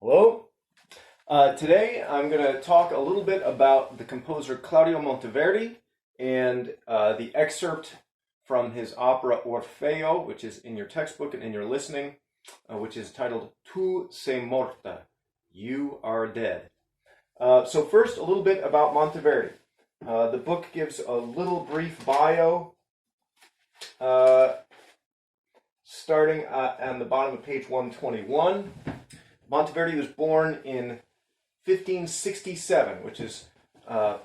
Hello. Today I'm going to talk a little bit about the composer Claudio Monteverdi and the excerpt from his opera Orfeo, which is in your textbook and in your listening, which is titled Tu Se Morta, You Are Dead. So first, a little bit about Monteverdi. The book gives a little brief bio, starting on the bottom of page 121. Monteverdi was born in 1567, which is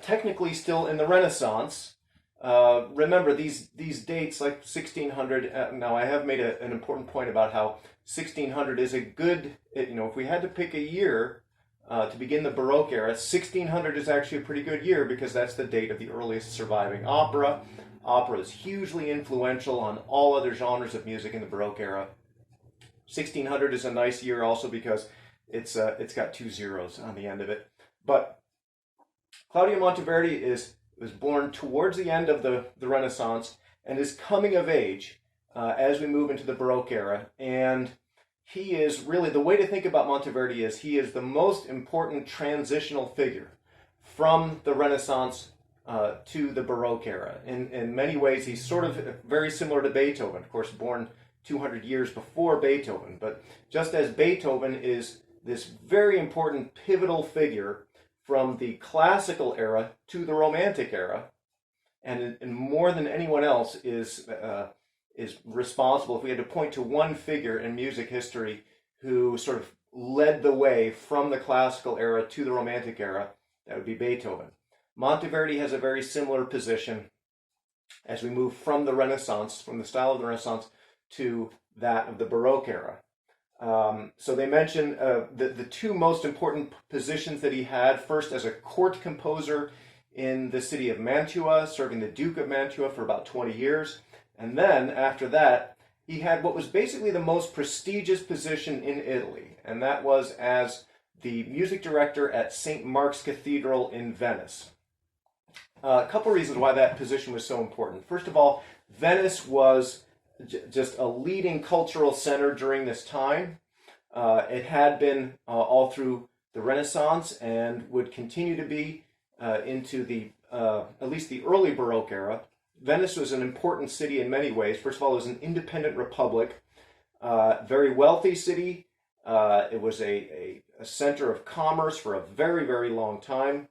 technically still in the Renaissance. Remember, these dates, like 1600, now I have made an important point about how 1600 is a good, if we had to pick a year to begin the Baroque era, 1600 is actually a pretty good year because that's the date of the earliest surviving opera. Opera is hugely influential on all other genres of music in the Baroque era. 1600 is a nice year also because it's got two zeros on the end of it. But Claudio Monteverdi was born towards the end of the Renaissance and is coming of age as we move into the Baroque era. And he is really, the way to think about Monteverdi is he is the most important transitional figure from the Renaissance to the Baroque era. In many ways, he's sort of very similar to Beethoven, of course, born 200 years before Beethoven. But just as Beethoven is this very important pivotal figure from the classical era to the Romantic era, and more than anyone else is responsible, if we had to point to one figure in music history who sort of led the way from the classical era to the Romantic era, that would be Beethoven. Monteverdi has a very similar position as we move from the Renaissance, from the style of the Renaissance, to that of the Baroque era. So they mention the two most important positions that he had, first as a court composer in the city of Mantua, serving the Duke of Mantua for about 20 years. And then after that, he had what was basically the most prestigious position in Italy, and that was as the music director at St. Marks Cathedral in Venice. A couple reasons why that position was so important. First of all, Venice was just a leading cultural center during this time. It had been all through the Renaissance and would continue to be into the at least the early Baroque era. Venice was an important city in many ways. First of all, it was an independent republic, very wealthy city. It was a center of commerce for a very, very long time.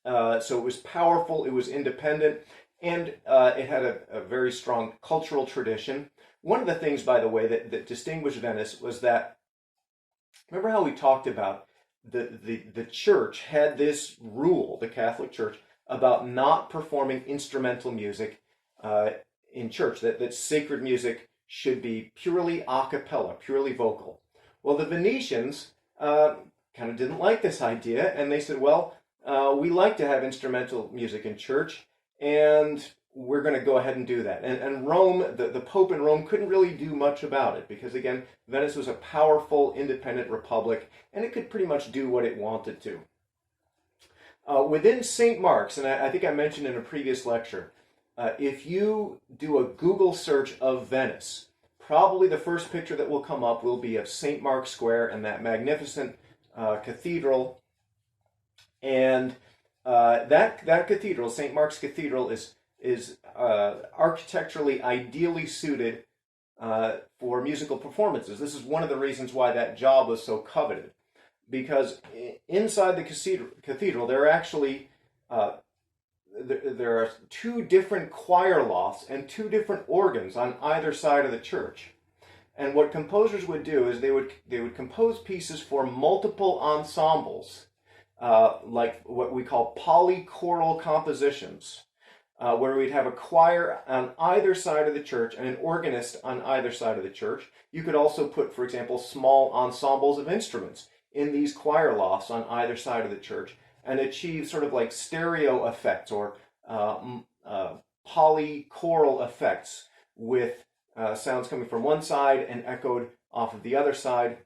So it was powerful, it was independent, and it had a very strong cultural tradition. One of the things, by the way, that distinguished Venice was that, remember how we talked about the church had this rule, the Catholic Church, about not performing instrumental music in church, that sacred music should be purely a cappella, purely vocal. Well, the Venetians kind of didn't like this idea, and they said, well, we like to have instrumental music in church, and we're going to go ahead and do that. And Rome, the Pope in Rome couldn't really do much about it because, again, Venice was a powerful, independent republic, and it could pretty much do what it wanted to. Within St. Mark's, and I think I mentioned in a previous lecture, if you do a Google search of Venice, probably the first picture that will come up will be of St. Mark's Square and that magnificent cathedral. And that cathedral, St. Mark's Cathedral, is architecturally ideally suited for musical performances. This is one of the reasons why that job was so coveted, because inside the cathedral there are actually there are two different choir lofts and two different organs on either side of the church. And what composers would do is they would compose pieces for multiple ensembles, like what we call polychoral compositions, where we'd have a choir on either side of the church and an organist on either side of the church. You could also put, for example, small ensembles of instruments in these choir lofts on either side of the church and achieve sort of like stereo effects or polychoral effects with sounds coming from one side and echoed off of the other side.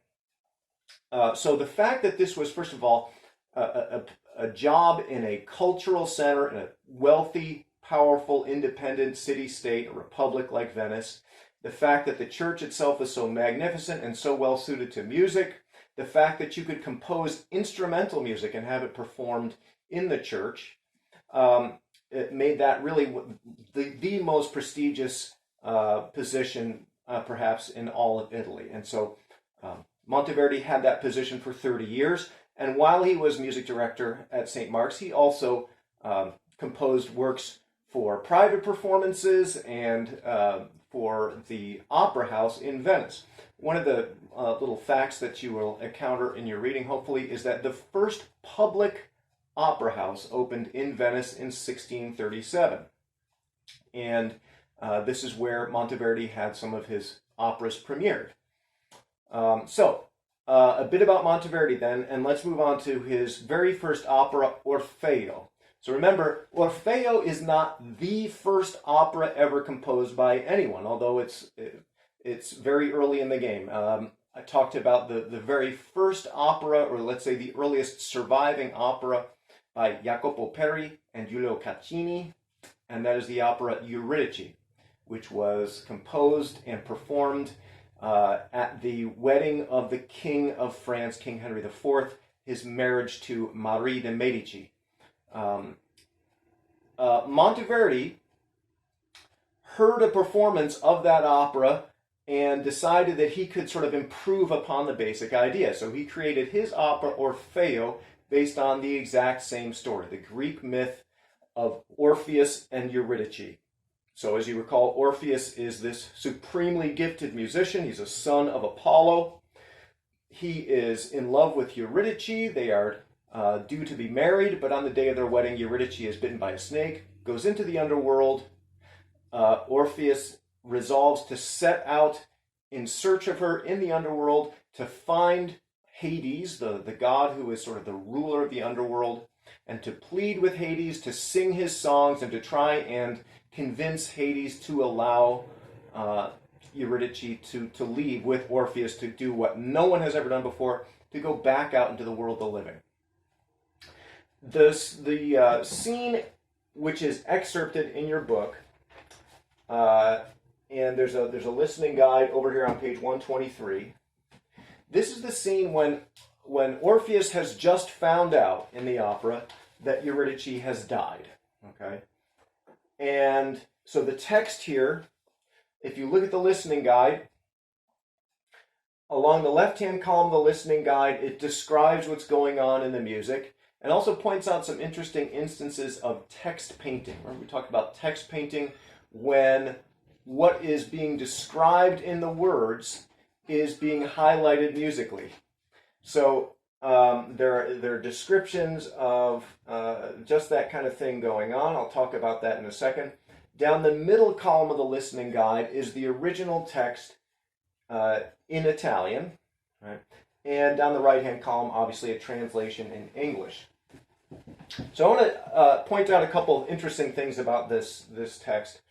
So the fact that this was, first of all, a job in a cultural center, in a wealthy, powerful, independent city-state, a republic like Venice, the fact that the church itself is so magnificent and so well suited to music, the fact that you could compose instrumental music and have it performed in the church, it made that really the most prestigious position perhaps in all of Italy. And so Monteverdi had that position for 30 years. And while he was music director at St. Mark's, he also composed works for private performances and for the opera house in Venice. One of the little facts that you will encounter in your reading, hopefully, is that the first public opera house opened in Venice in 1637. And this is where Monteverdi had some of his operas premiered. A bit about Monteverdi then, and let's move on to his very first opera, Orfeo. So remember, Orfeo is not the first opera ever composed by anyone, although it's very early in the game. I talked about the very first opera, or let's say the earliest surviving opera, by Jacopo Peri and Giulio Caccini, and that is the opera Eurydice, which was composed and performed at the wedding of the King of France, King Henry IV, his marriage to Marie de Medici. Monteverdi heard a performance of that opera and decided that he could sort of improve upon the basic idea. So he created his opera Orfeo based on the exact same story, the Greek myth of Orpheus and Eurydice. So as you recall, Orpheus is this supremely gifted musician. He's a son of Apollo. He is in love with Eurydice. They are due to be married, but on the day of their wedding, Eurydice is bitten by a snake, goes into the underworld. Orpheus resolves to set out in search of her in the underworld to find Hades, the god who is sort of the ruler of the underworld, and to plead with Hades to sing his songs and to try and convince Hades to allow Eurydice to leave with Orpheus to do what no one has ever done before, to go back out into the world of the living. The scene which is excerpted in your book, and there's a listening guide over here on page 123. This is the scene when Orpheus has just found out in the opera that Eurydice has died. Okay? And so the text here, if you look at the listening guide, along the left-hand column of the listening guide, it describes what's going on in the music and also points out some interesting instances of text painting. Remember, we talked about text painting when what is being described in the words is being highlighted musically. So there are descriptions of just that kind of thing going on. I'll talk about that in a second. Down the middle column of the listening guide is the original text in Italian, right? And down the right-hand column, obviously, a translation in English. So I want to point out a couple of interesting things about this text.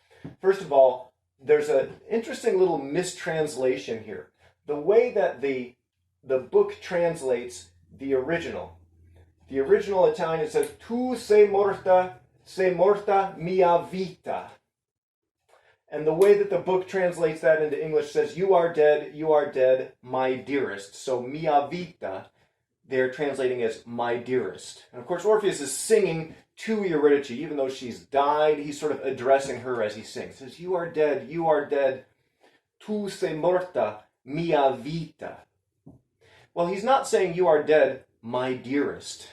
First of all, there's an interesting little mistranslation here. The way that the book translates the original Italian, it says, Tu se morta mia vita. And the way that the book translates that into English says, you are dead, my dearest. So mia vita, they're translating as my dearest. And of course, Orpheus is singing to Eurydice. Even though she's died, he's sort of addressing her as he sings. He says, you are dead, tu se morta mia vita. Well, he's not saying you are dead, my dearest.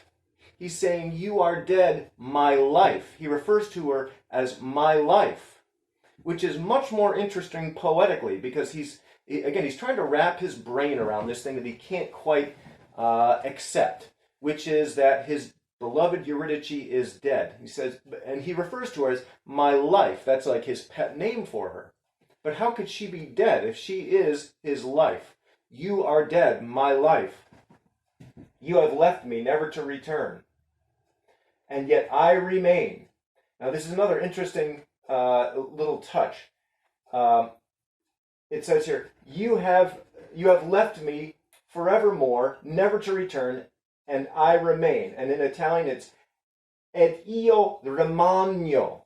He's saying you are dead, my life. He refers to her as my life, which is much more interesting poetically because he's trying to wrap his brain around this thing that he can't quite accept, which is that his beloved Eurydice is dead. He says, and he refers to her as my life. That's like his pet name for her. But how could she be dead if she is his life? You are dead, my life. You have left me, never to return. And yet I remain. Now this is another interesting little touch. It says here, you have left me forevermore, never to return, and I remain. And in Italian it's ed io rimango.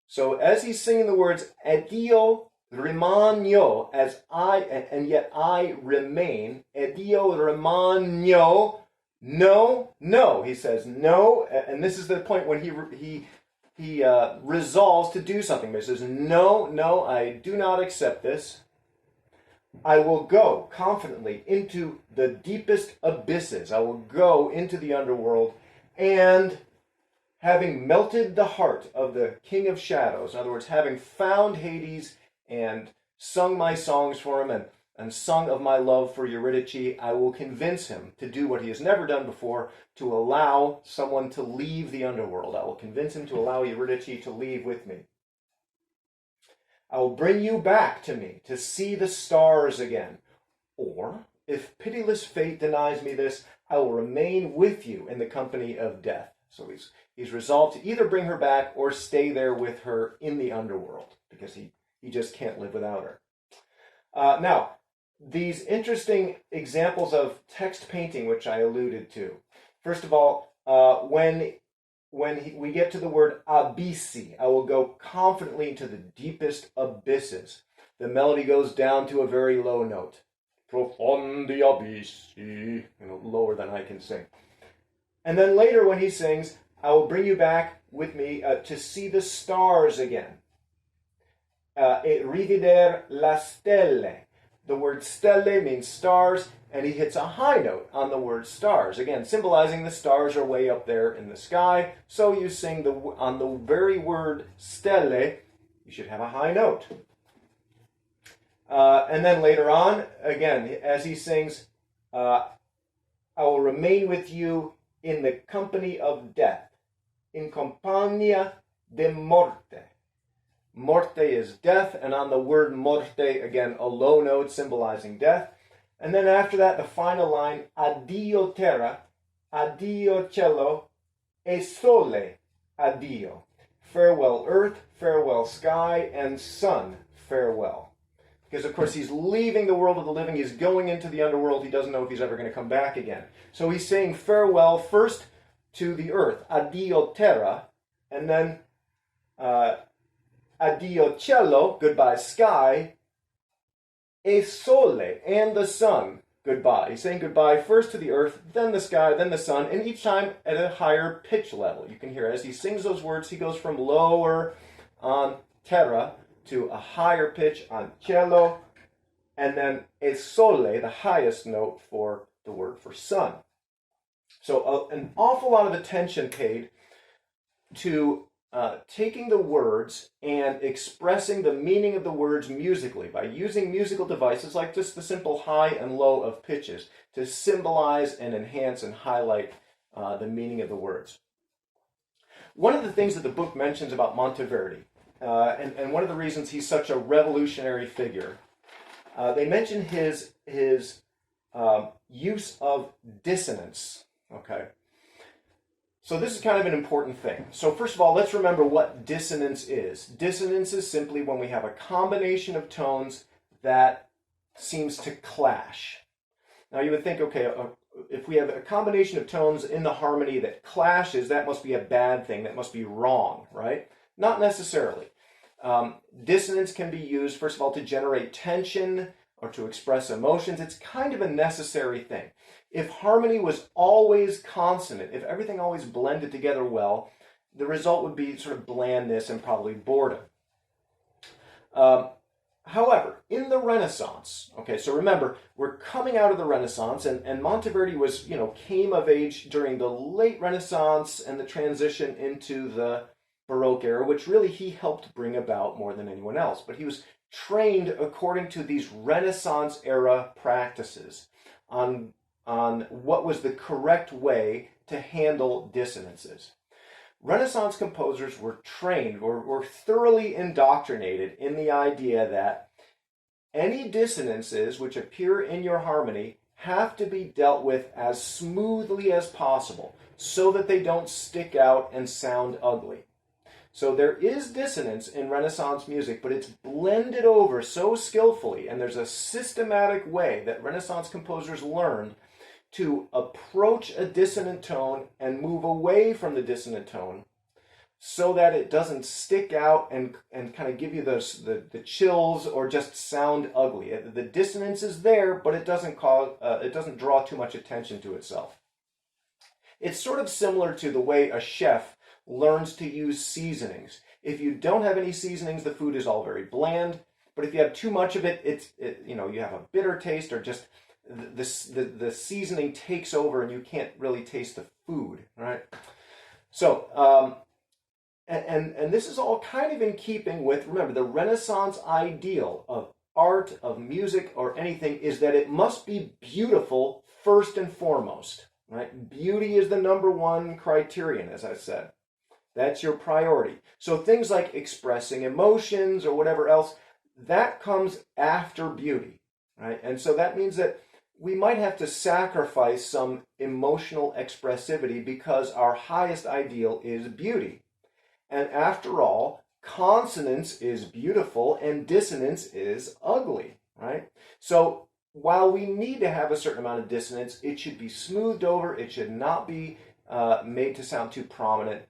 So as he's singing the words ed io Rimango, as I, and yet I remain. Ed io rimango. No, no. He says no, and this is the point when he resolves to do something. But he says, no, no, I do not accept this. I will go confidently into the deepest abysses. I will go into the underworld, and having melted the heart of the King of Shadows, in other words, having found Hades and sung my songs for him and sung of my love for Eurydice, I will convince him to do what he has never done before, to allow someone to leave the underworld. I will convince him to allow Eurydice to leave with me. I will bring you back to me to see the stars again. Or, if pitiless fate denies me this, I will remain with you in the company of death. So he's resolved to either bring her back or stay there with her in the underworld, because he just can't live without her. Now, these interesting examples of text painting, which I alluded to. First of all, when we get to the word abyssi, I will go confidently into the deepest abysses. The melody goes down to a very low note. Profondi abyssi, lower than I can sing. And then later when he sings, I will bring you back with me to see the stars again. E rivider la stelle. The word stelle means stars, and he hits a high note on the word stars. Again, symbolizing the stars are way up there in the sky. So you sing on the very word stelle, you should have a high note. And then later on, again, as he sings, I will remain with you in the company of death. In compagnia de morte. Morte is death, and on the word morte, again, a low note symbolizing death. And then after that, the final line, addio terra, addio cielo, e sole addio. Farewell earth, farewell sky, and sun, farewell. Because, of course, he's leaving the world of the living. He's going into the underworld. He doesn't know if he's ever going to come back again. So he's saying farewell first to the earth, addio terra, and then addio cielo, goodbye sky, e sole, and the sun, goodbye. He's saying goodbye first to the earth, then the sky, then the sun, and each time at a higher pitch level. You can hear as he sings those words, he goes from lower on terra to a higher pitch on cielo, and then e sole, the highest note for the word for sun. So an awful lot of attention paid to taking the words and expressing the meaning of the words musically by using musical devices like just the simple high and low of pitches to symbolize and enhance and highlight the meaning of the words. One of the things that the book mentions about Monteverdi, and one of the reasons he's such a revolutionary figure, they mention his use of dissonance. Okay. So this is kind of an important thing. So first of all, let's remember what dissonance is. Dissonance is simply when we have a combination of tones that seems to clash. Now you would think, okay, if we have a combination of tones in the harmony that clashes, that must be a bad thing, that must be wrong, right? Not necessarily. Dissonance can be used, first of all, to generate tension or to express emotions. It's kind of a necessary thing. If harmony was always consonant, if everything always blended together well, the result would be sort of blandness and probably boredom. However, in the Renaissance, okay, so remember, we're coming out of the Renaissance, and Monteverdi was, came of age during the late Renaissance and the transition into the Baroque era, which really he helped bring about more than anyone else. But he was trained according to these Renaissance era practices on what was the correct way to handle dissonances. Renaissance composers were trained, were thoroughly indoctrinated in the idea that any dissonances which appear in your harmony have to be dealt with as smoothly as possible so that they don't stick out and sound ugly. So there is dissonance in Renaissance music, but it's blended over so skillfully, and there's a systematic way that Renaissance composers learned to approach a dissonant tone and move away from the dissonant tone so that it doesn't stick out and kind of give you the chills or just sound ugly. The dissonance is there, but it doesn't draw too much attention to itself. It's sort of similar to the way a chef learns to use seasonings. If you don't have any seasonings, the food is all very bland. But if you have too much of it, you have a bitter taste, or just the seasoning takes over and you can't really taste the food, right? So, and this is all kind of in keeping with, remember, the Renaissance ideal of art, of music, or anything is that it must be beautiful first and foremost, right? Beauty is the number one criterion, as I said. That's your priority. So things like expressing emotions or whatever else, that comes after beauty, right? And so that means that we might have to sacrifice some emotional expressivity because our highest ideal is beauty. And after all, consonance is beautiful and dissonance is ugly, right? So while we need to have a certain amount of dissonance, it should be smoothed over. It should not be made to sound too prominent.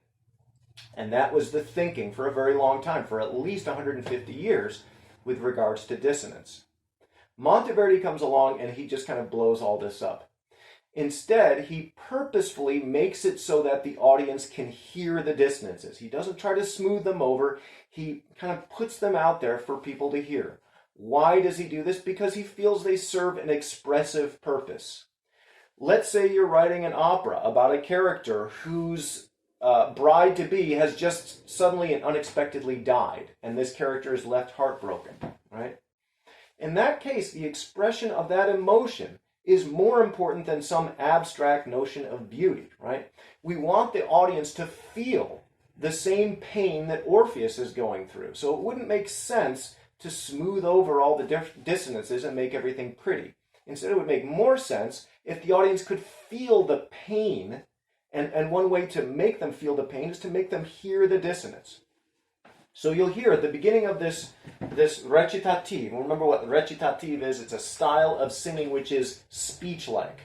And that was the thinking for a very long time, for at least 150 years, with regards to dissonance. Monteverdi comes along and he just kind of blows all this up. Instead, he purposefully makes it so that the audience can hear the dissonances. He doesn't try to smooth them over. He kind of puts them out there for people to hear. Why does he do this? Because he feels they serve an expressive purpose. Let's say you're writing an opera about a character whose bride-to-be has just suddenly and unexpectedly died, and this character is left heartbroken, right? In that case, the expression of that emotion is more important than some abstract notion of beauty, right? We want the audience to feel the same pain that Orpheus is going through. So it wouldn't make sense to smooth over all the dissonances and make everything pretty. Instead, it would make more sense if the audience could feel the pain, and one way to make them feel the pain is to make them hear the dissonance. So you'll hear at the beginning of this recitative, remember what recitative is, it's a style of singing which is speech-like.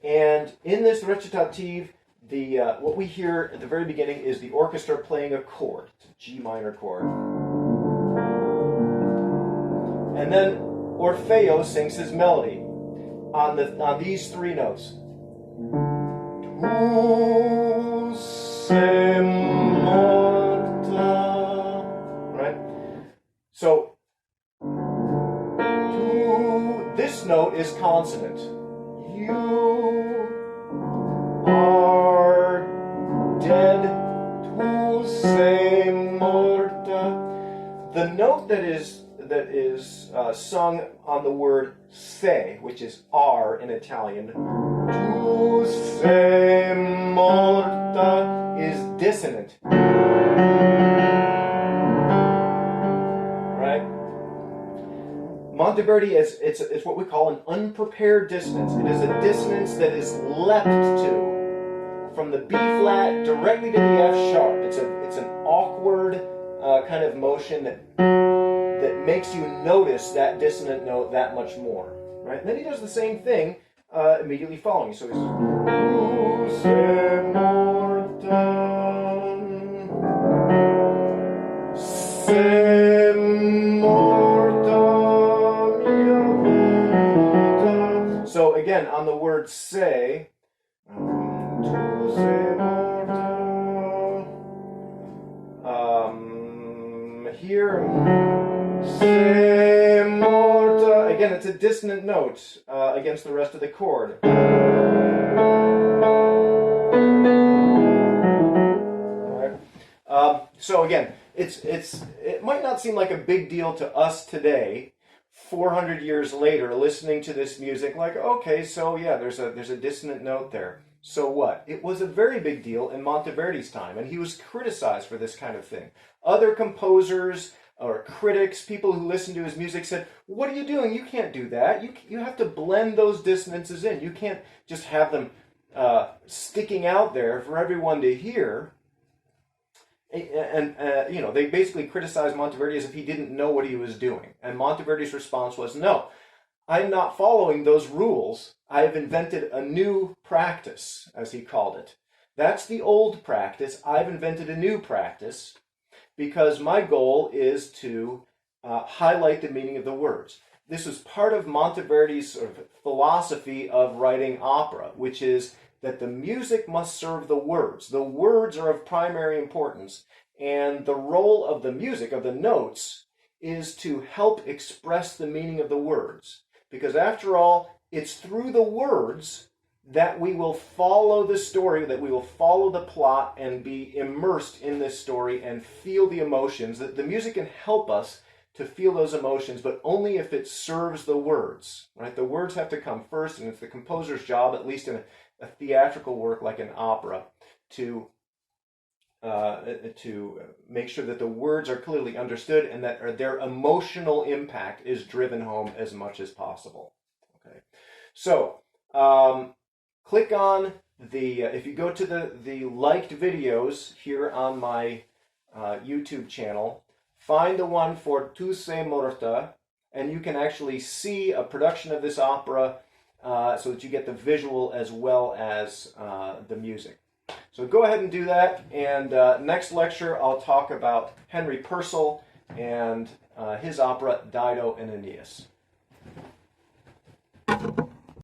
And in this recitative, what we hear at the very beginning is the orchestra playing a chord, it's a G minor chord. And then Orfeo sings his melody on these three notes. Tu Se Morta. Right? So, this note is consonant. You are dead. Tu se morta. The note that is sung on the word se, which is R in Italian, tu se morta, is dissonant. Right? Monteverdi it's what we call an unprepared dissonance. It is a dissonance that is leapt to from the B flat directly to the F sharp. It's an awkward kind of motion that makes you notice that dissonant note that much more, right? And then he does the same thing immediately following. So he's Tu se morta, se morta mia vita. So again, on the word say, Tu se morta. Here. Se morta. Again, it's a dissonant note against the rest of the chord. All right. So again, it might not seem like a big deal to us today, 400 years later, listening to this music. Like, okay, so yeah, there's a dissonant note there. So what? It was a very big deal in Monteverdi's time, and he was criticized for this kind of thing. Other composers or critics, people who listened to his music said, what are you doing? You can't do that. You have to blend those dissonances in. You can't just have them sticking out there for everyone to hear. And they basically criticized Monteverdi as if he didn't know what he was doing. And Monteverdi's response was, no, I'm not following those rules. I have invented a new practice, as he called it. That's the old practice. I've invented a new practice because my goal is to highlight the meaning of the words. This was part of Monteverdi's sort of philosophy of writing opera, which is that the music must serve the words. The words are of primary importance, and the role of the music, of the notes, is to help express the meaning of the words. Because after all, it's through the words that we will follow the story, that we will follow the plot and be immersed in this story and feel the emotions. That the music can help us to feel those emotions, but only if it serves the words, right? The words have to come first, and it's the composer's job, at least in a theatrical work like an opera, to make sure that the words are clearly understood and that their emotional impact is driven home as much as possible. Okay, so click on the if you go to the liked videos here on my YouTube channel, find the one for Tu Se Morta, and you can actually see a production of this opera so that you get the visual as well as the music. So go ahead and do that, and next lecture I'll talk about Henry Purcell and his opera Dido and Aeneas.